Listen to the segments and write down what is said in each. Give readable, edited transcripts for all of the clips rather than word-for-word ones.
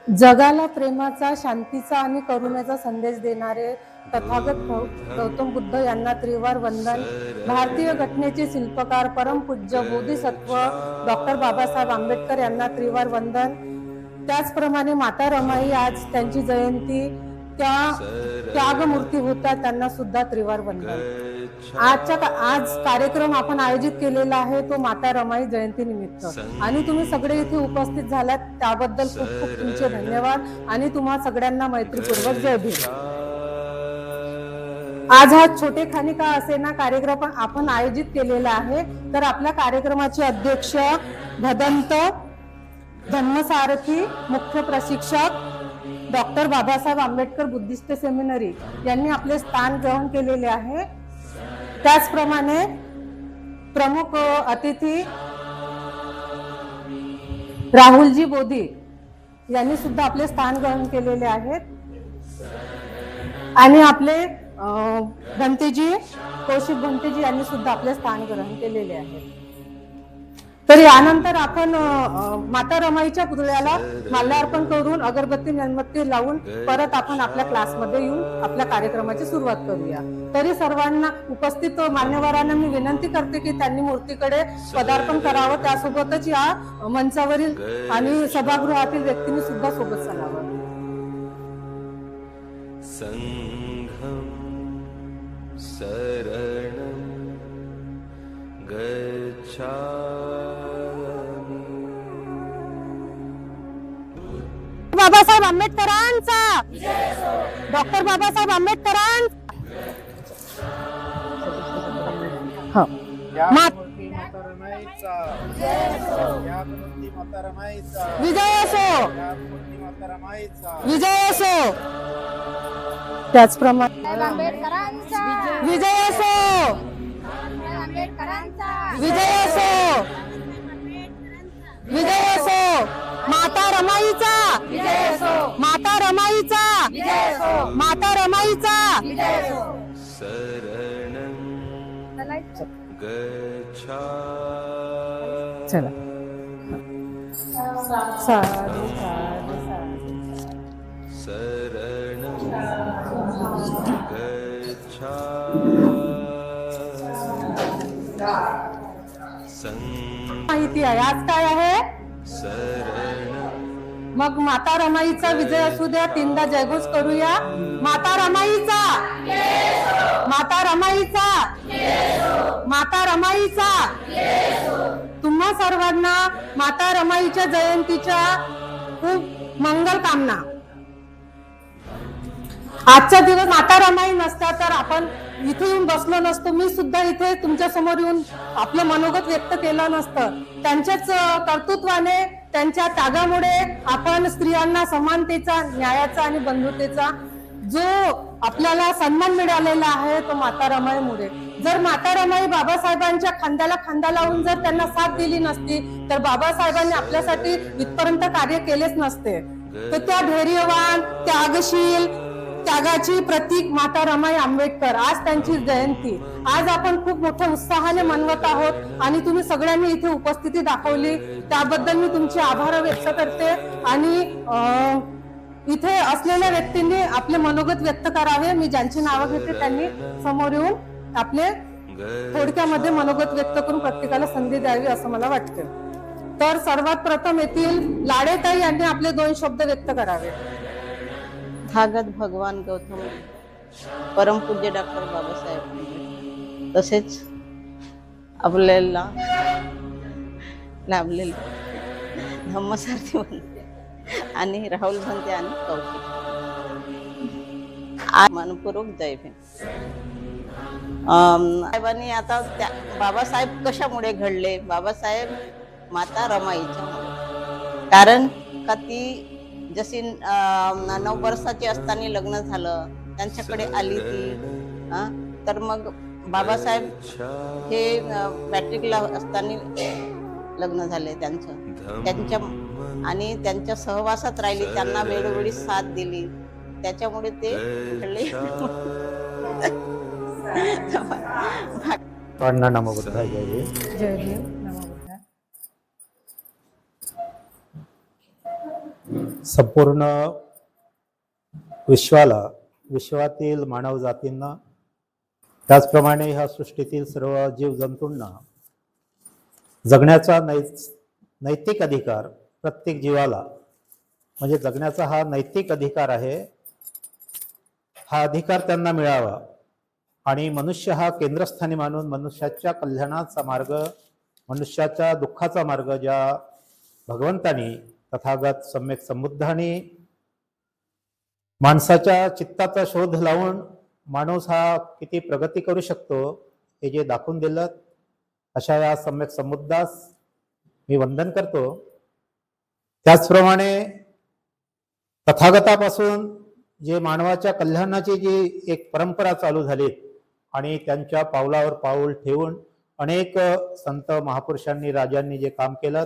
जगाला प्रेमाचा, शांतीचा आणि करुणेचा संदेश देणारे तथागत गौतम बुद्ध यांना त्रिवार वंदन. भारतीय घटनेचे शिल्पकार परमपूज्य बोधिसत्व डॉक्टर बाबासाहेब आंबेडकर यांना त्रिवार वंदन. त्याचप्रमाणे माता रमाई आज त्यांची जयंती, त्या त्यागमूर्ती होत्या, त्यांना सुद्धा त्रिवार वंदन. आज कार्यक्रम आपण आयोजित केलेला आहे तो माता रमाई जयंती निमित्त, आणि तुम्ही सगळे इथे उपस्थित झालात त्याबद्दल खूप खूप तुमचे धन्यवाद आणि तुम्हा सगळ्यांना मैत्रीपूर्वक जय भीम. आज हा छोटेखानी का असेना कार्यक्रम आपण आयोजित केलेला आहे. तर आपल्या कार्यक्रमाचे अध्यक्ष भदंत धम्मसारथी, मुख्य प्रशिक्षक doctor Babasaheb Ambedkar Buddhist seminary यांनी आपले स्थान ग्रहण केलेले आहे. त्याचप्रमाणे प्रमुख अतिथी राहुलजी बोधी यांनी सुद्धा आपले स्थान ग्रहण केलेले आहेत. आणि आपले भंतेजी कौशिक भंतेजी यांनी सुद्धा आपले स्थान ग्रहण केलेले आहे. तर यानंतर आपण माता रमाईच्या पुतळ्याला माल्यार्पण करून अगरबत्ती मेणबत्ती लावून परत आपण आपल्या क्लासमध्ये येऊन आपल्या कार्यक्रमाची सुरुवात करूया. तरी सर्वांना उपस्थित मान्यवरांना मी विनंती करते की त्यांनी मूर्तीकडे पदार्पण करावं, त्यासोबतच या मंचावरील आणि सभागृहातील व्यक्तींनी सुद्धा सोबत चालावं. संघम शरणं गच्छामि. बाबासाहेब आंबेडकरांचा, डॉक्टर बाबासाहेब आंबेडकरांचा विजय असो, विजय असो. त्याचप्रमाणे विजय असो, विजय असो, विजय असो. माता रमाईचा, माता रमाईचा, माता रमाईचा. शरणं गच्छामि. चला साधू साधू शरणं गच्छामि. माहिती आहे आज काय आहे. मग माता रमाईचा विजय असू द्या, तीनदा जयघोष करूया. माता रमाईचा, माता रमाईचा, माता रमाईचा. तुम्हा सर्वांना माता रमाईच्या जयंतीच्या खूप मंगल कामना. आजचा दिवस माता रमाई नसता तर आपण इथे येऊन बसलो नसतो. मी सुद्धा इथे तुमच्या समोर येऊन आपलं मनोगत व्यक्त केलं नसतं. त्यांच्याच कर्तृत्वाने, त्यांच्या त्यागामुळे आपण स्त्रियांना समानतेचा, न्यायाचा आणि बंधुतेचा जो आपल्याला सन्मान मिळालेला आहे तो माता रमाईमुळे. जर माता रमाई बाबासाहेबांच्या खांद्याला खांदा लावून जर त्यांना साथ दिली नसती तर बाबासाहेबांनी आपल्यासाठी इथपर्यंत कार्य केलेच नसते. तर त्या धैर्यवान, त्यागशील, त्यागाची प्रतीक माता रमाई आंबेडकर, आज त्यांची जयंती. आज आपण खूप मोठ्या उत्साहाने मनवत आहोत आणि तुम्ही सगळ्यांनी इथे उपस्थिती दाखवली त्याबद्दल मी तुमचे आभार व्यक्त करते. आणि इथे असलेल्या व्यक्तींनी आपले मनोगत व्यक्त करावे. मी ज्यांची नावं घेते त्यांनी समोर येऊन आपले थोडक्यामध्ये मनोगत व्यक्त करून प्रत्येकाला संधी द्यावी असं मला वाटते. तर सर्वात प्रथम येथील लाडेताई यांनी आपले 2 शब्द व्यक्त करावे. तथागत भगवान गौतम, परमपूज्य डॉक्टर बाबासाहेब, तसेच आपल्याला लाभलेले धम्मसारथी भंते आणि राहुल भंते आणि कौशिक, मनपूर्वक जय भीम. साहेबांनी आता बाबासाहेब कशामुळे घडले? बाबासाहेब माता रमाईच्या. कारण का ती जशी 9 वर्षाची असताना लग्न झालं, त्यांच्याकडे आली ती. तर मग बाबासाहेब हे मॅट्रिकला असताना लग्न झाले त्यांच्या आणि त्यांच्या सहवासात राहिली, त्यांना वेळोवेळी साथ दिली, त्याच्यामुळे ते घडले. नमो बुद्धाय. जय भीम. जय भीम. नमो बुद्धाय. संपूर्ण विश्वाला, विश्वातील मानव जातींना, त्याचप्रमाणे ह्या सृष्टीतील सर्व जीवजंतूंना जगण्याचा नैतिक अधिकार प्रत्येक जीवाला, म्हणजे जगण्याचा हा नैतिक अधिकार आहे, हा अधिकार त्यांना मिळावा आणि मनुष्य हा केंद्रस्थानी मानून मनुष्याच्या कल्याणाचा मार्ग, मनुष्याच्या दुःखाचा मार्ग ज्या भगवंतानी तथागत सम्यक संबुद्धांनी माणसाच्या चित्ताचा शोध लावून माणूस हा किती प्रगती करू शकतो हे जे दाखवून दिलं, अशा या सम्यक संबुद्धास मी वंदन करतो. त्याचप्रमाणे तथागतापासून जे मानवाच्या कल्याणाची जी एक परंपरा चालू झाली आणि त्यांच्या पावलावर पाऊल ठेवून अनेक संत महापुरुषांनी, राजांनी जे काम केलं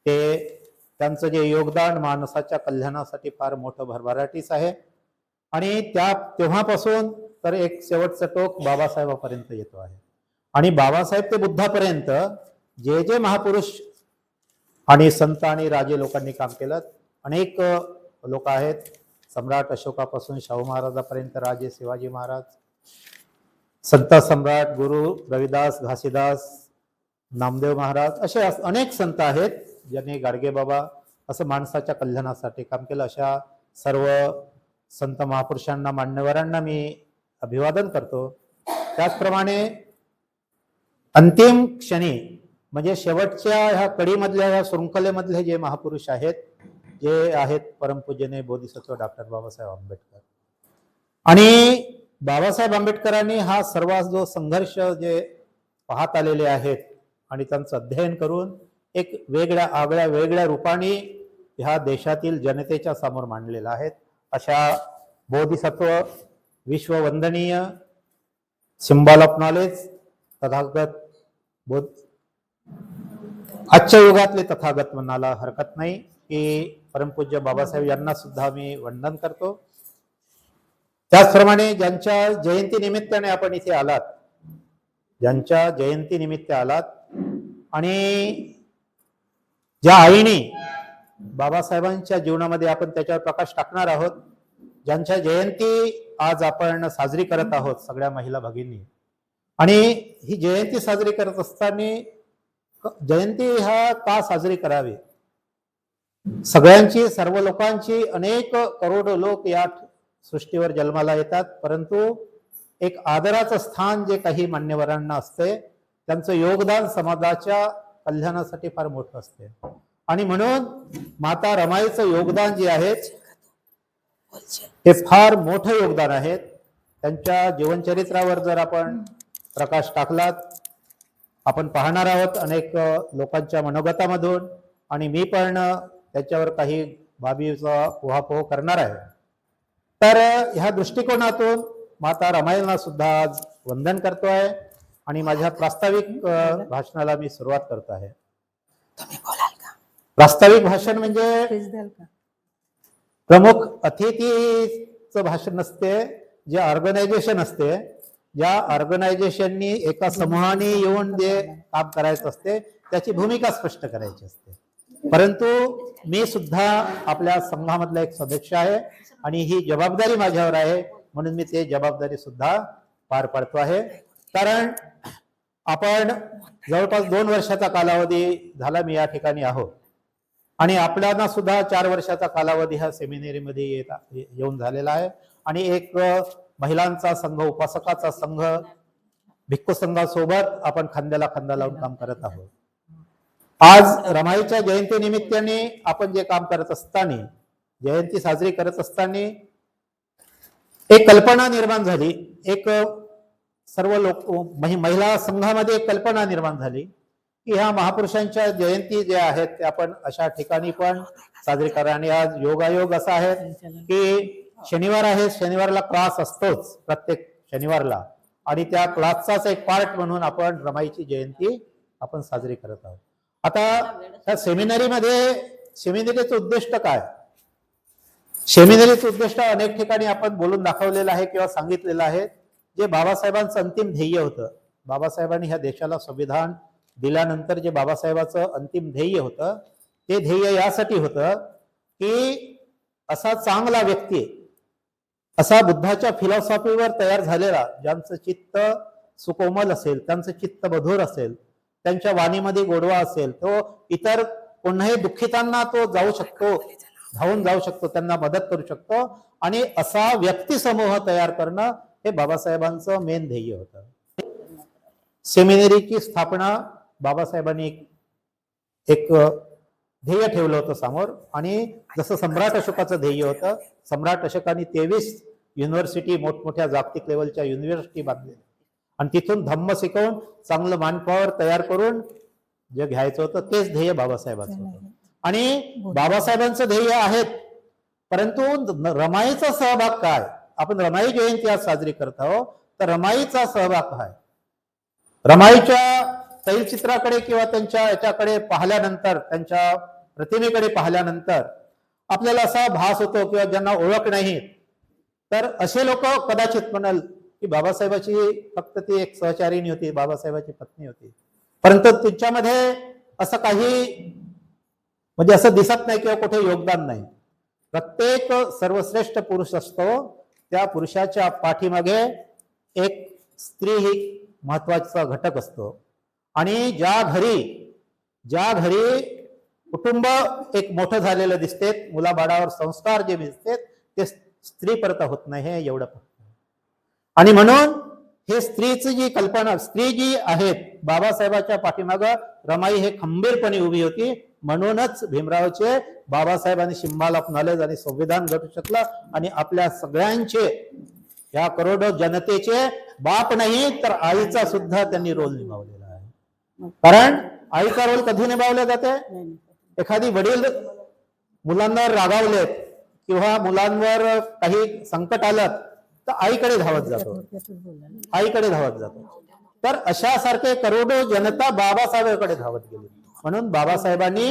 ते त्यांचं जे योगदान माणसाच्या कल्याणासाठी फार मोठं भरभराटीच आहे. आणि तेव्हापासून तर एक शेवटचं टोक बाबासाहेबापर्यंत येतो आहे. आणि बाबासाहेब ते बुद्धापर्यंत जे जे महापुरुष आणि संत आणि राजे लोकांनी काम केलं, अनेक लोक आहेत. सम्राट अशोकापासून शाहू महाराजापर्यंत राजे शिवाजी महाराज, संत सम्राट गुरु रविदास, घासीदास, नामदेव महाराज, असे अनेक संत आहेत ज्यांनी, गाडगे बाबा, असं माणसाच्या कल्याणासाठी काम केलं. अशा सर्व संत महापुरुषांना, मान्यवरांना मी अभिवादन करतो. त्याचप्रमाणे अंतिम क्षणी म्हणजे शेवटच्या ह्या कडीमधल्या, ह्या शृंखलेमधले जे महापुरुष आहेत, जे आहेत परमपूजनीय बोधिसत्व डॉक्टर बाबासाहेब आंबेडकर. आणि बाबासाहेब आंबेडकरांनी हा सर्व जो संघर्ष जे पाहत आलेले आहेत आणि त्यांचं अध्ययन करून एक वेगळ्या रूपाने ह्या देशातील जनतेच्या समोर मांडलेला आहे. अशा बोधिसत्व, विश्ववंदनीय, सिम्बॉल ऑफ नॉलेज, तथागत आजच्या युगातले तथागत म्हणायला हरकत नाही की परमपूज्य बाबासाहेब यांना सुद्धा मी वंदन करतो. त्याचप्रमाणे ज्यांच्या जयंती निमित्ताने आपण इथे आलात, ज्यांच्या जयंती निमित्त आलात आणि ज्या आईने बाबासाहेबांच्या जीवनामध्ये आपण त्याच्यावर प्रकाश टाकणार आहोत, ज्यांच्या जयंती आज आपण साजरी करत आहोत सगळ्या महिला भगिनी. आणि ही जयंती साजरी करत असताना जयंती हा का साजरी करावी, सगळ्यांची, सर्व लोकांची, अनेक करोडो लोक या सृष्टीवर जन्माला येतात, परंतु एक आदराचं स्थान जे काही मान्यवरांना असते, त्यांचं योगदान समाजाच्या कल्याणासाठी फार मोठं असते. आणि म्हणून माता रमाईचं योगदान जे आहे ते फार मोठं योगदान आहे. त्यांच्या जीवनचरित्रावर जर आपण प्रकाश टाकलात, आपण पाहणार आहोत अनेक लोकांच्या मनोगतामधून, आणि मी पण त्याच्यावर काही बाबीचा उहापोह करणार आहे. तर ह्या दृष्टिकोनातून माता रमाईला सुद्धा आज वंदन करतोय आणि माझ्या प्रास्ताविक भाषणाला मी सुरुवात करतो आहे. प्रास्ताविक भाषण म्हणजे प्रमुख अतिथीचं भाषण नसते, जे ऑर्गनायझेशन असते, ज्या ऑर्गनायझेशननी एका समूहाने येऊन जे काम करायचं असते त्याची भूमिका स्पष्ट करायची असते. परंतु मी सुद्धा आपल्या संघामधला एक सदस्य आहे आणि ही जबाबदारी माझ्यावर आहे, म्हणून मी ते जबाबदारी सुद्धा पार पाडतो आहे. कारण आपण जवळपास 2 वर्षाचा कालावधी झाला मी या ठिकाणी आहोत आणि आपल्याला सुद्धा 4 वर्षाचा कालावधी ह्या सेमिनरीमध्ये येऊन झालेला आहे. आणि एक महिलांचा संघ, उपासकाचा संघ, भिक्खू संघासोबत आपण खांद्याला खांदा लावून काम करत आहोत. आज रमाईच्या जयंती निमित्ताने आपण जे काम करत असताना, जयंती साजरी करत असताना एक कल्पना निर्माण झाली, एक सर्व लोक महिला संघामध्ये एक कल्पना निर्माण झाली की ह्या महापुरुषांच्या जयंती ज्या आहेत त्या आपण अशा ठिकाणी पण साजरी करा. आणि आज योगायोग असा आहे की शनिवार आहे, शनिवारला क्लास असतोच प्रत्येक शनिवारला, आणि त्या क्लासचाच एक पार्ट म्हणून आपण रमाईची जयंती आपण साजरी करत आहोत. आता त्या सेमिनरीचं उद्दिष्ट काय? सेमिनरीचं उद्दिष्ट अनेक ठिकाणी आपण बोलून दाखवलेलं आहे किंवा सांगितलेलं आहे. जे बाबासाहेबांचं अंतिम ध्येय होतं, बाबासाहेबांनी ह्या देशाला संविधान दिल्यानंतर जे बाबासाहेबांचं अंतिम ध्येय होतं, ते ध्येय यासाठी होतं की असा चांगला व्यक्ती, असा बुद्धाच्या फिलॉसॉफीवर तयार झालेला, ज्यांचं चित्त सुकोमल असेल, त्यांचं चित्त मधुर असेल, त्यांच्या वाणीमध्ये गोडवा असेल, तो इतर कोणाही दुःखितांना तो जाऊ शकतो, धावून जाऊ शकतो, त्यांना मदत करू शकतो. आणि असा व्यक्ती समूह तयार करणं हे बाबासाहेबांचं मेन ध्येय होतं. सेमिनरीची स्थापना बाबासाहेबांनी एक ध्येय ठेवलं होतं समोर. आणि जसं सम्राट अशोकाचं ध्येय होतं, सम्राट अशोकाने 23 युनिव्हर्सिटी, मोठमोठ्या जागतिक लेवलच्या युनिव्हर्सिटी बांधलेल्या, आणि तिथून धम्म शिकवून चांगलं मॅनपॉवर तयार करून जे घ्यायचं होतं तेच ध्येय बाबासाहेबांचं होतं. आणि बाबासाहेबांचं ध्येय आहेत, परंतु रमाईचा सहभाग काय? आपण रमाई जयंती आज साजरी करत आहोत, तर रमाईचा सहभाग काय? रमाईच्या तैलचित्राकडे किंवा त्यांच्या याच्याकडे पाहिल्यानंतर, त्यांच्या प्रतिमेकडे पाहिल्यानंतर आपल्याला असा भास होतो, किंवा ज्यांना ओळख नाही तर असे लोक कदाचित म्हणाल की बाबासाहेबाची फक्त ती एक सहचारिणी होती, बाबासाहेबाची पत्नी होती, परंतु तिच्यामध्ये असं काही म्हणजे असं दिसत नाही किंवा कुठे योगदान नाही. प्रत्येक सर्वश्रेष्ठ पुरुष असतो, त्या पुरुषाच्या पाठीमागे एक स्त्री ही महत्वाचा घटक असतो. आणि ज्या घरी कुटुंब एक मोठं झालेलं दिसते, मुलाबाळावर संस्कार जे दिसते ते स्त्री परत होत नाही, हे एवढं. आणि म्हणून हे स्त्रीची जी कल्पना, स्त्री जी आहेत बाबासाहेबाच्या पाठीमागं रमाई हे खंबीरपणे उभी होती. म्हणूनच भीमरावचे बाबासाहेबांनी सिम्बॉल ऑफ नॉलेज आणि संविधान घडू शकलं, आणि आपल्या सगळ्यांचे, या करोडो जनतेचे बाप नाही तर आईचा सुद्धा त्यांनी रोल निभावलेला आहे. कारण आईचा रोल कधी निभावला जाते? एखादी वडील मुलांवर रागावलेत किंवा मुलांवर काही संकट आलं तर आईकडे धावत जातो, आईकडे धावत जातो. तर अशासारखे करोडो जनता बाबासाहेबांकडे धावत गेली. म्हणून बाबासाहेबांनी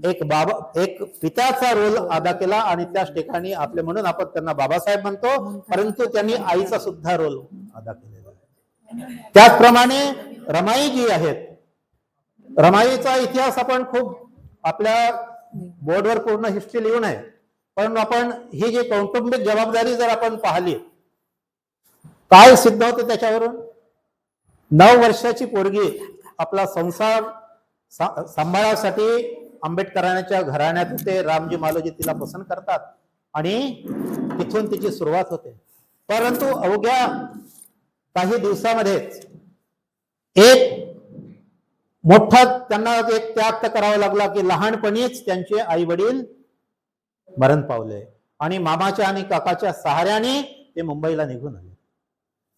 एक पित्याचा रोल अदा केला, आणि त्याच ठिकाणी आपले, म्हणून आपण त्यांना बाबासाहेब म्हणतो, परंतु त्यांनी आईचा सुद्धा रोल अदा केलेला आहे. त्याचप्रमाणे रमाई जी आहेत, रमाईचा इतिहास आपण खूप आपल्या बोर्डवर पूर्ण हिस्ट्री लिहून आहे, पण आपण ही जी कौटुंबिक जबाबदारी जर आपण पाहिली, काय सिद्ध होते त्याच्यावरून? 9 वर्षाची पोरगी आपला संसार सांभाळासाठी आंबेडकरांच्या घराण्यात होते, रामजी मालोजी तिला पसंत करतात, आणि तिथून तिची सुरुवात होते. परंतु अवघ्या काही दिवसामध्येच एक मोठा त्यांना एक त्याग करावा लागला, की लहानपणीच त्यांचे आई वडील मरण पावले, आणि मामाच्या आणि काकाच्या सहाऱ्याने ते मुंबईला निघून आले.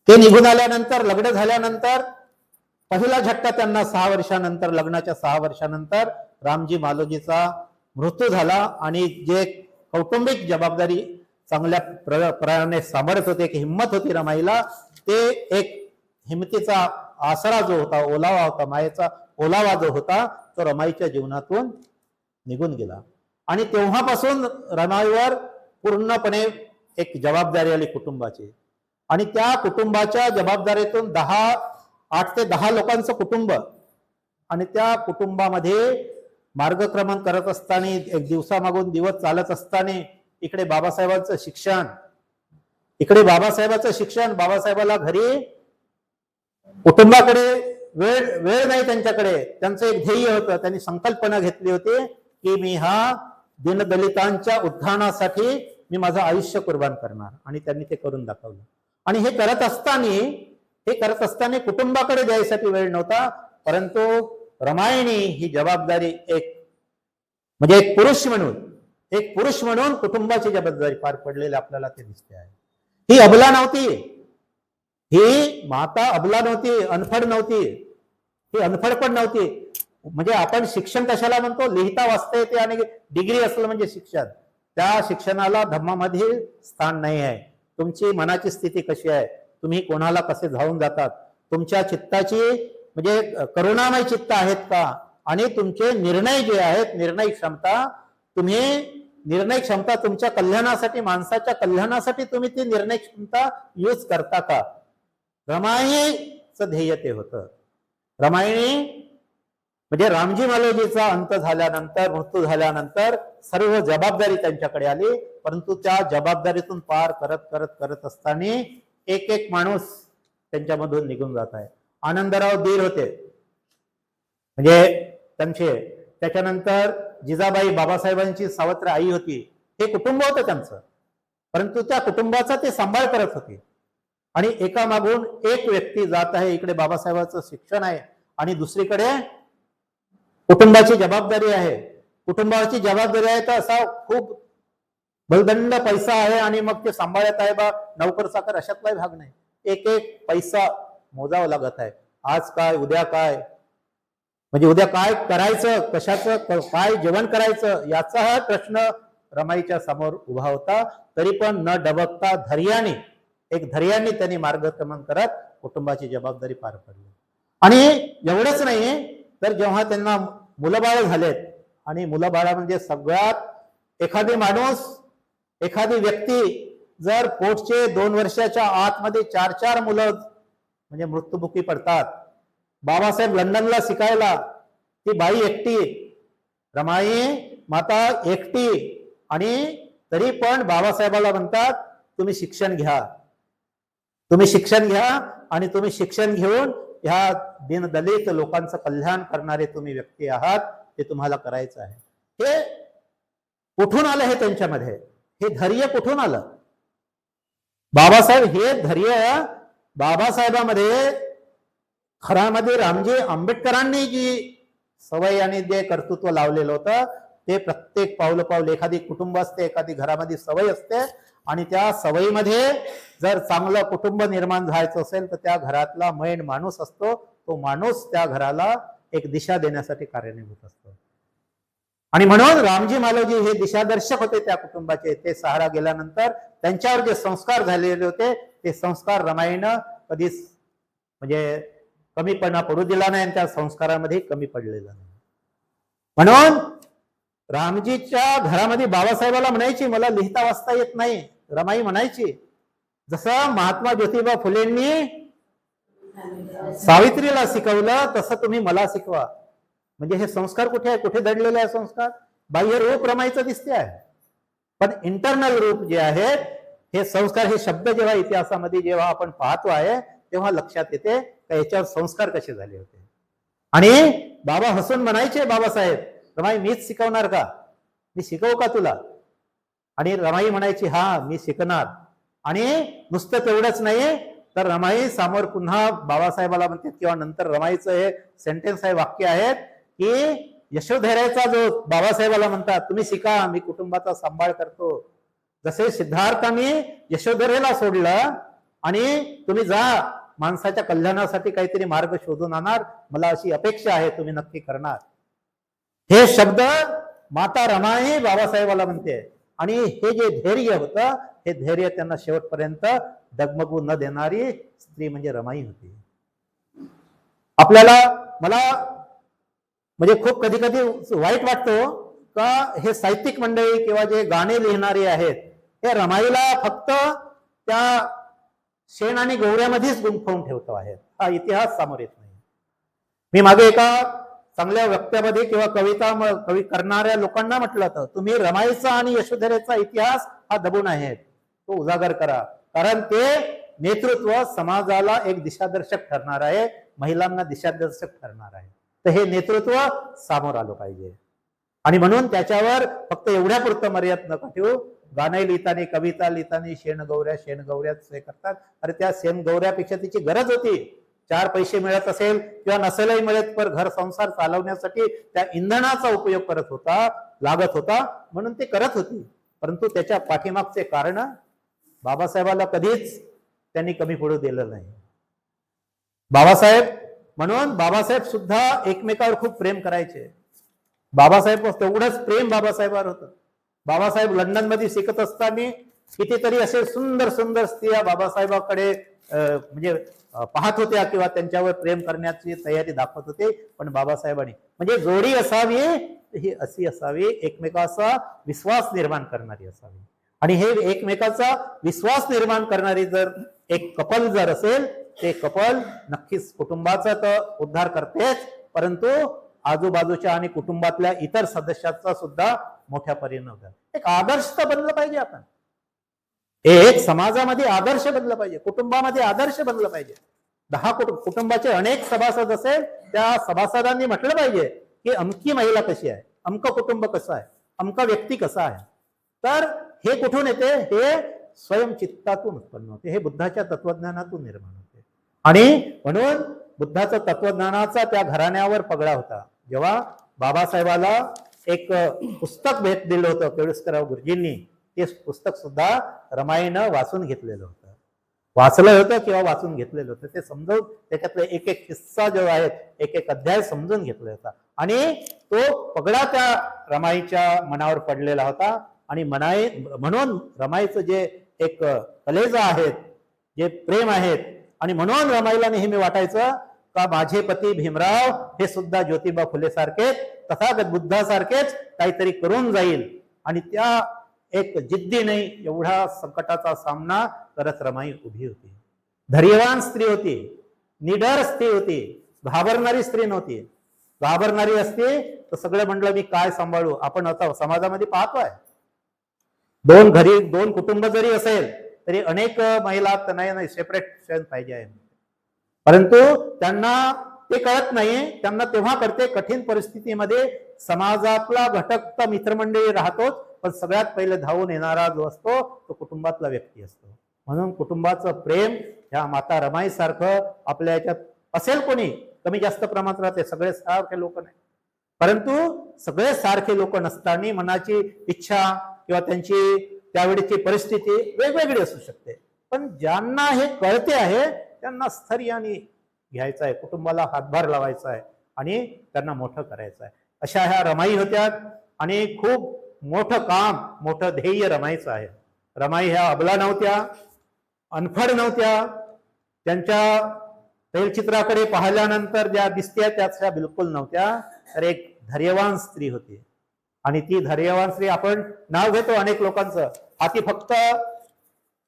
ते निघून आल्यानंतर, लग्न झाल्यानंतर पहिला झटका त्यांना 6 वर्षानंतर, लग्नाच्या 6 वर्षानंतर रामजी मालोजीचा मृत्यू झाला. आणि जे कौटुंबिक जबाबदारी चांगल्या प्रकारे सांभाळत होते, एक हिंमत होती रमाईला, ते एक हिमतीचा आसरा जो होता, ओलावा होता, मायेचा ओलावा जो होता, तो रमाईच्या जीवनातून निघून गेला. आणि तेव्हापासून रमाईवर पूर्णपणे एक जबाबदारी आली कुटुंबाची. आणि त्या कुटुंबाच्या जबाबदारीतून 8 ते 10 लोकांचं कुटुंब, आणि त्या कुटुंबामध्ये मार्गक्रमण करत असताना, एक दिवसामागून दिवस चालत असताना, इकडे बाबासाहेबांचं शिक्षण, बाबासाहेबाला घरी कुटुंबाकडे वेळ नाही त्यांच्याकडे. त्यांचं एक ध्येय होतं, त्यांनी संकल्पना घेतली होती की मी हा दीनदलितांच्या उत्थानासाठी मी माझं आयुष्य कुर्बान करणार, आणि त्यांनी ते करून दाखवलं. आणि हे करत असताना कुटुंबाकडे द्यायसाठी वेळ नव्हता, परंतु रमाईने ही जबाबदारी एक पुरुष म्हणून कुटुंबाची जबाबदारी पार पडलेली आपल्याला ते दिसते आहे. ही अबला नव्हती, ही माता अबला नव्हती, अनफड नव्हती, ही अनफड पण नव्हती. म्हणजे आपण शिक्षण कशाला म्हणतो? लिहिता वाचता येते आणि डिग्री असलं म्हणजे शिक्षण. त्या शिक्षणाला धम्मामध्ये स्थान नाही आहे. तुमची मनाची स्थिती कशी आहे, तुम्ही कोणाला कसे धावून जातात, तुमच्या चित्ताची म्हणजे करुणामय चित्त आहेत का, आणि तुमचे निर्णय जे आहेत, निर्णय क्षमता तुमच्या कल्याणासाठी, माणसाच्या कल्याणासाठी तुम्ही ती निर्णय क्षमता यूज करता का? रमाईचं ध्येय ते होतं. रमाईने म्हणजे रामजी मालोजीचा अंत झाल्यानंतर, मृत्यू झाल्यानंतर सर्व जबाबदारी त्यांच्याकडे आली, परंतु त्या जबाबदारीतून पार करत करत करत असताना एक एक माणूस त्यांच्यामधून निघून जात आहे. आनंदराव दीर होते, म्हणजे त्यांचे, त्याच्यानंतर जिजाबाई बाबासाहेबांची सावत्र आई होती. हे कुटुंब होतं त्यांचं, परंतु त्या कुटुंबाचा ते सांभाळ करत होते. आणि एकामागून एक व्यक्ती जात आहे. इकडे बाबासाहेबांचं शिक्षण आहे आणि दुसरीकडे कुटुंबाची जबाबदारी आहे. कुटुंबाची जबाबदारी आहे तर असा खूप बलदंड पैसा आहे आणि मग ते सांभाळत आहे बा नौकर चाकर अशातलाही भाग नाही. एक एक पैसा मोजावा लागत आहे. आज काय उद्या काय, म्हणजे उद्या काय करायचं, कशाचं काय जेवण करायचं याचा हा प्रश्न रमाईच्या समोर उभा होता. तरी पण न डबकता धैर्याने त्यांनी मार्गक्रमण करत कुटुंबाची जबाबदारी पार पडली. आणि एवढंच नाही तर जेव्हा त्यांना मुलंबाळ झालेत, आणि मुलंबाळा म्हणजे सगळ्यात एखादी माणूस, एखादी व्यक्ती जर पोटचे 2 वर्षाच्या आतमध्ये 4 मुलं म्हणजे मृत्युमुखी पडतात. बाबासाहेब लंडनला शिकायला, ती बाई एकटी, रमाई माता एकटी, आणि तरी पण बाबासाहेबाला म्हणतात तुम्ही शिक्षण घ्या, तुम्ही शिक्षण घ्या, आणि तुम्ही शिक्षण घेऊन ह्या दीनदलित लोकांचं कल्याण करणारे तुम्ही व्यक्ती आहात, ते तुम्हाला करायचं आहे. हे कुठून आलं? हे त्यांच्यामध्ये हे धैर्य कुठून आलं? बाबासाहेब हे धैर्य बाबासाहेबांमध्ये खऱ्यामध्ये रामजी आंबेडकरांनी जी सवय आणि जे कर्तृत्व लावलेलं होतं ते प्रत्येक पाऊल एखादी कुटुंब असते, एखादी घरामध्ये सवय असते, आणि त्या सवयीमध्ये जर चांगलं कुटुंब निर्माण व्हायचं असेल तर त्या घरातला मेन माणूस असतो, तो माणूस त्या घराला एक दिशा देण्यासाठी कार्यान्वित असतो. आणि म्हणून रामजी मालोजी हे दिशादर्शक होते त्या कुटुंबाचे. ते सहारा गेल्यानंतर त्यांच्यावर जे संस्कार झालेले होते ते संस्कार रमाईनं कधीच म्हणजे कमीपणा पडू दिला नाही, आणि त्या संस्कारामध्ये कमी पडलेला नाही. म्हणून रामजीच्या घरामध्ये बाबासाहेबाला म्हणायची मला लिहिता वाचता येत नाही, रमाई म्हणायची. जसं महात्मा ज्योतिबा फुलेंनी सावित्रीला शिकवलं तसं तुम्ही मला शिकवा. म्हणजे हे संस्कार कुठे आहे? कुठे दडलेले आहे संस्कार? बाह्य रूप रमाईचं दिसते आहे, पण इंटरनल रूप जे आहेत हे संस्कार, हे शब्द जेव्हा इतिहासामध्ये जेव्हा आपण पाहतो आहे तेव्हा लक्षात येते का याच्यावर संस्कार कसे झाले होते. आणि बाबा हसून म्हणायचे बाबासाहेब, रमाई मीच शिकवणार का? मी शिकवू का तुला? आणि रमाई म्हणायची हा मी शिकणार. आणि नुसतं तेवढंच नाही तर रमाई समोर पुन्हा बाबासाहेबाला म्हणतात, किंवा नंतर रमाईचं हे सेंटेन्स आहे, वाक्य आहेत की यशोधैर्याचा जो बाबासाहेबाला म्हणतात तुम्ही शिका, मी कुटुंबाचा सांभाळ करतो. जसे सिद्धार्थांनी यशोधरेला सोडलं आणि तुम्ही जा माणसाच्या कल्याणासाठी काहीतरी मार्ग शोधून आणणार, मला अशी अपेक्षा आहे, तुम्ही नक्की करणार. हे शब्द माता रमाई बाबासाहेबाला म्हणते. आणि हे जे धैर्य होतं हे धैर्य त्यांना शेवटपर्यंत डगमगू न देणारी स्त्री म्हणजे रमाई होती. मला म्हणजे खूप कधी कधी वाईट वाटतो का हे साहित्यिक मंडळी किंवा जे गाणे लिहिणारे आहेत हे रमाईला फक्त त्या शेण आणि गौऱ्यामध्येच गुंफवून ठेवतो आहेत. हा इतिहास समोर येत नाही. मी मागे एका चांगल्या वक्त्यामध्ये किंवा कवी करणाऱ्या लोकांना म्हटलं होतं तुम्ही रमाईचा आणि यशोधरेचा इतिहास हा दबून आहे, तो उजागर करा, कारण ते नेतृत्व समाजाला एक दिशादर्शक ठरणार आहे, महिलांना दिशादर्शक ठरणार आहे. तर हे नेतृत्व समोर आलं पाहिजे. आणि म्हणून त्याच्यावर फक्त एवढ्या पुरतं मर्यादा नका ठेवू. गाणे लिहिताना, कविता लिहिताना शेणगौऱ्याच हे करतात. अरे त्या शेणगौऱ्यापेक्षा तिची गरज होती. 4 पैसे मिळत असेल किंवा नसेलही मिळत पण घर संसार चालवण्यासाठी त्या इंधनाचा उपयोग लागत होता म्हणून ते करत होती. परंतु त्याच्या पाठीमागचे कारण बाबासाहेबाला कधीच त्यांनी कमी पडू दिलं नाही. म्हणून बाबासाहेब सुद्धा एकमेकावर खूप प्रेम करायचे. बाबासाहेब तेवढंच प्रेम बाबासाहेबांवर होतं. बाबासाहेब लंडन मध्ये शिकत असताना कितीतरी असे सुंदर सुंदर स्त्रिया बाबासाहेबांकडे म्हणजे पाहत होत्या किंवा त्यांच्यावर प्रेम करण्याची तयारी दाखवत होते. पण बाबासाहेबांनी म्हणजे जोडी असावी ही अशी असावी, एकमेकाचा विश्वास निर्माण करणारी असावी. आणि हे एकमेकाचा विश्वास निर्माण करणारी जर एक कपल जर असेल ते कपल नक्कीच कुटुंबाचा तर उद्धार करतेच, परंतु आजूबाजूच्या आणि कुटुंबातल्या इतर सदस्याचा सुद्धा मोठ्या परिणाम होतात. एक आदर्श तर बनलं पाहिजे आपण, एक समाजामध्ये आदर्श बनलं पाहिजे, कुटुंबामध्ये आदर्श बनलं पाहिजे. 10 कुटुंबाचे अनेक सभासद असेल, त्या सभासदांनी म्हटलं पाहिजे की अमकी महिला कशी आहे, अमकं कुटुंब कसं आहे, अमका व्यक्ती कसा आहे. तर हे कुठून येते? हे स्वयंचित्तातून उत्पन्न होते, हे बुद्धाच्या तत्वज्ञानातून निर्माण होते. आणि म्हणून बुद्धाचं तत्वज्ञानाचा त्या घराण्यावर पगडा होता. जेव्हा बाबासाहेबाला एक पुस्तक भेट दिलं होतं केळुसकरराव गुरुजींनी, ते पुस्तक सुद्धा रमाईनं वाचून घेतलेलं होतं, वाचलं होतं किंवा वाचून घेतलेलं होतं. ते समजावून त्याच्यातले एक एक किस्सा जो आहे, एक एक अध्याय समजून घेतला होता. आणि तो पगडा त्या रमाईच्या मनावर पडलेला होता. आणि म्हणून रमाईचं जे एक कलेजा आहेत, जे प्रेम आहेत, आणि म्हणून रमाईला नेहमी वाटायचं का माझे पती भीमराव हे सुद्धा ज्योतिबा फुले सारखेच, तथागत बुद्धासारखेच काहीतरी करून जाईल. आणि त्या एक जिद्दीने एवढा संकटाचा सामना करत रमाई उभी होती. धैर्यवान स्त्री होती, निडर स्त्री होती, घाबरणारी स्त्री नव्हती. घाबरणारी असते तर सगळं म्हणलं मी काय सांभाळू. आपण आता समाजामध्ये पाहतोय, दोन कुटुंब जरी असेल तरी अनेक महिला नाही सेपरेट पाहिजे आहे, परंतु त्यांना ते कळत नाही. त्यांना तेव्हा करते कठीण परिस्थितीमध्ये समाजातला घटक तर मित्रमंडळी राहतोच, पण सगळ्यात पहिले धावून येणारा जो असतो तो कुटुंबातला व्यक्ती असतो. म्हणून कुटुंबाचं प्रेम ह्या माता रमाई सारखं आपल्या याच्यात असेल कोणी, कमी जास्त प्रमाणात राहते, सगळे सारखे लोक नाही, परंतु सगळे सारखे लोक नसताना मनाची इच्छा किंवा त्यांची त्यावेळेची परिस्थिती वेगवेगळी असू शकते. पण ज्यांना हे कळते आहे त्यांना स्थैर्याने घ्यायचं आहे, कुटुंबाला हातभार लावायचा आहे आणि त्यांना मोठं करायचं आहे. अशा ह्या रमाई होत्या. आणि खूप मोठं काम, मोठं ध्येय रमाईचं आहे. रमाई ह्या अबला नव्हत्या, अनफड नव्हत्या. त्यांच्या तैलचित्राकडे पाहिल्यानंतर ज्या दिसत्या त्या बिलकुल नव्हत्या, तर एक धैर्यवान स्त्री होती. आणि ती धैर्यवान स्त्री, आपण नाव घेतो अनेक लोकांचं, हाती फक्त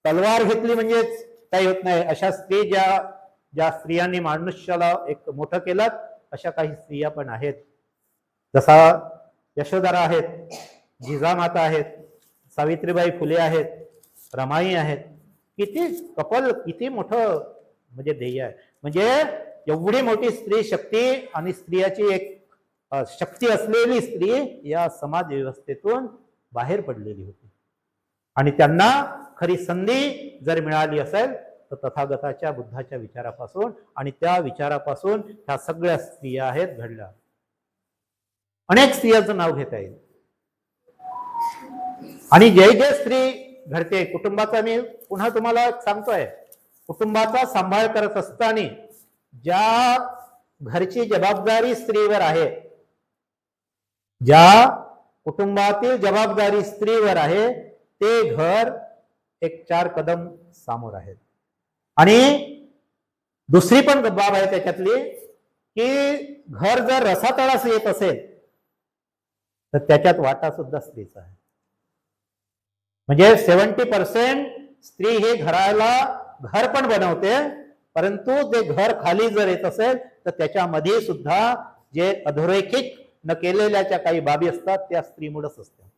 तलवार घेतली म्हणजेच काही होत नाही. अशा स्त्री ज्या स्त्रियांनी मनुष्याला एक मोठं केलं, अशा काही स्त्रिया पण आहेत. जसा यशोधरा आहेत, जिजामाता आहेत, सावित्रीबाई फुले आहेत, रमाई आहेत. किती किती मोठं म्हणजे ध्येय आहे. म्हणजे एवढी मोठी स्त्री शक्ती आणि स्त्रियाची एक शक्ती असलेली स्त्री या समाज व्यवस्थेतून बाहेर पडलेली होती. आणि त्यांना खरी संधी जर मिळाली असेल तर तथागताच्या बुद्धाच्या विचारापासून आणि त्या विचारापासून ह्या सगळ्या स्त्रिया आहेत घडल्या. अनेक स्त्रियांचं नाव घेता येईल. आणि जे स्त्री घडते कुटुंबाचा, मी पुन्हा तुम्हाला सांगतोय, कुटुंबाचा सांभाळ करत असताना ज्या घरची जबाबदारी स्त्रीवर आहे, ज्या कुटुंबातील जबाबदारी स्त्रीवर आहे, ते घर एक 4 कदम समोर आहेत. आणि दुसरी पण बाब आहे त्याच्यातली की घर जर रसातळास येत असेल तर त्याच्यात वाटा सुद्धा स्त्रीचा आहे. म्हणजे 70% स्त्री हे घराला घर पण बनवते, परंतु ते घर खाली जर येत असेल तर त्याच्यामध्ये सुद्धा जे अधोरेखित न केलेल्या ज्या काही बाबी असतात त्या स्त्रीमुळेच असतात.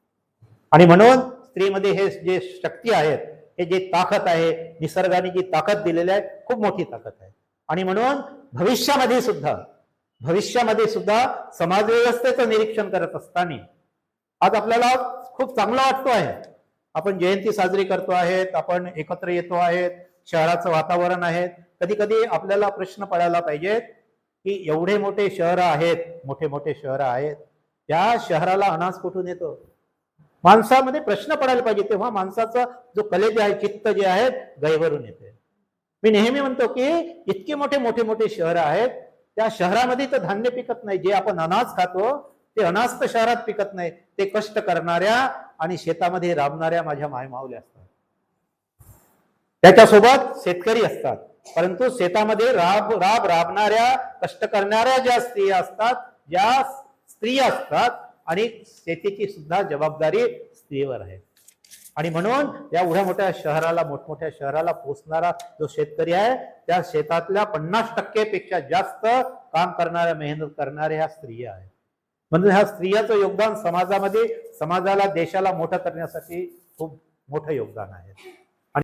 आणि म्हणून स्त्रीमध्ये हे जे शक्ती आहेत, हे जे ताकद आहे, निसर्गाने जी ताकद दिलेली आहे, खूप मोठी ताकद आहे. आणि म्हणून भविष्यामध्ये सुद्धा समाज व्यवस्थेचं निरीक्षण करत असताना आज आपल्याला खूप चांगला वाटतो आहे. आपण जयंती साजरी करतो आहेत, आपण एकत्र येतो आहेत, शहराचं वातावरण आहे. कधी कधी आपल्याला प्रश्न पडायला पाहिजेत की एवढे मोठे शहर आहेत, मोठे शहर आहेत, त्या शहराला अनाज कुठून येतो? माणसामध्ये प्रश्न पडायला पाहिजे. तेव्हा माणसाचा जो कलेजे आहे, चित्त जे आहे, गैवरून येते. मी नेहमी म्हणतो की इतके मोठे शहर आहेत, त्या शहरामध्ये तर धान्य पिकत नाही. जे आपण अनाज खातो ते अनाज तर शहरात पिकत नाही. ते कष्ट करणाऱ्या आणि शेतामध्ये राबणाऱ्या माझ्या मायमाऊल्या असतात. त्याच्यासोबत शेतकरी असतात, परंतु शेतामध्ये राबणाऱ्या कष्ट करणाऱ्या ज्या स्त्रिया असतात आणि शेतीची सुद्धा जबाबदारी स्त्रीवर आहे. आणि म्हणून या एवढ्या मोठ्या शहराला पोचणारा जो शेतकरी आहे, त्या शेतातल्या 50% पेक्षा जास्त काम करणाऱ्या, मेहनत करणाऱ्या ह्या स्त्रिया आहेत. म्हणजे ह्या स्त्रियाचं योगदान समाजामध्ये, समाजाला, देशाला मोठं करण्यासाठी खूप मोठं योगदान आहे.